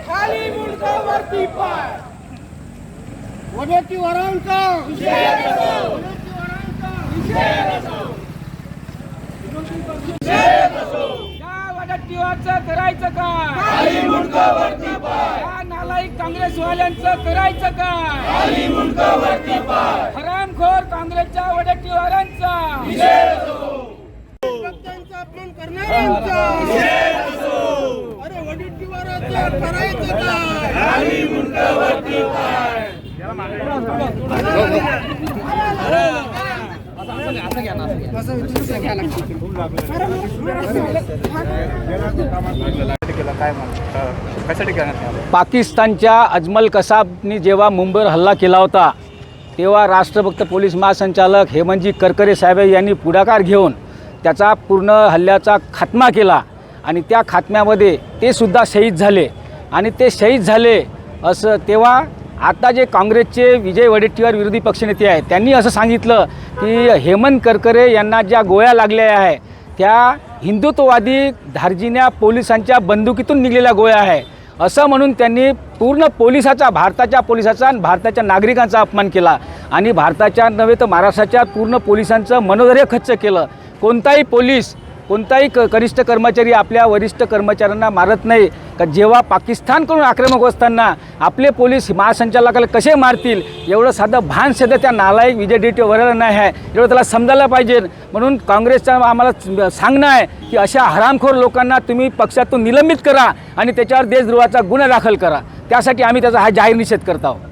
खाली मुंडका वरती पाय वडेट्टीवारांचा निषेध असो निषेध असो निषेध असो या वडेट्टीवारचं करायचं काय खाली मुंडका वरती पाय या नालायक काँग्रेसवाल्यांचं करायचं काय खाली मुंडका वरती पाय हरामखोर काँग्रेसच्या वडेट्टीवारांचा निषेध असो भक्तांचा अपमान करणाऱ्यांचा निषेध असो अरे वडेट्टीवाराचं करायचं काय खाली मुंडका वरती पाय पाकिस्तानच्या अजमल कसाबनी जेव्हा मुंबईवर हल्ला केला होता तेव्हा राष्ट्रभक्त पोलीस महासंचालक हेमंतजी करकरे साहेब यांनी पुढाकार घेऊन त्याचा पूर्ण हल्ल्याचा खात्मा केला आणि त्या खात्म्यामध्ये ते सुद्धा शहीद झाले आणि ते शहीद झाले असं तेव्हा आता जे काँग्रेसचे विजय वडेट्टीवार विरोधी पक्षनेते आहेत त्यांनी असं सांगितलं की हेमंत करकरे यांना ज्या गोळ्या लागल्या आहे त्या हिंदुत्ववादी धार्जिण्या पोलिसांच्या बंदुकीतून निघलेल्या गोळ्या आहे असं म्हणून त्यांनी पूर्ण पोलिसाचा भारताच्या पोलिसाचा आणि भारताच्या नागरिकांचा अपमान केला आणि भारताच्या नव्हे तर महाराष्ट्राच्या पूर्ण पोलिसांचं मनोधैर्य खच्च केलं। कोणताही पोलीस कोणताही कनिष्ठ कर्मचारी आपल्या वरिष्ठ कर्मचाऱ्यांना मारत नाही का जेव्हा पाकिस्तानकडून आक्रमक असताना आपले पोलीस महासंचालकाला कसे मारतील एवढं साधं भान सध्या त्या नालायक विजय वडेट्टीवाराला नाही आहे एवढं त्याला समजायला पाहिजे। म्हणून काँग्रेसचं आम्हाला सांगणं आहे की अशा हरामखोर लोकांना तुम्ही पक्षातून निलंबित करा आणि त्याच्यावर देशद्रोहाचा गुन्हा दाखल करा। त्यासाठी आम्ही त्याचा हा जाहीर निषेध करत आहोत।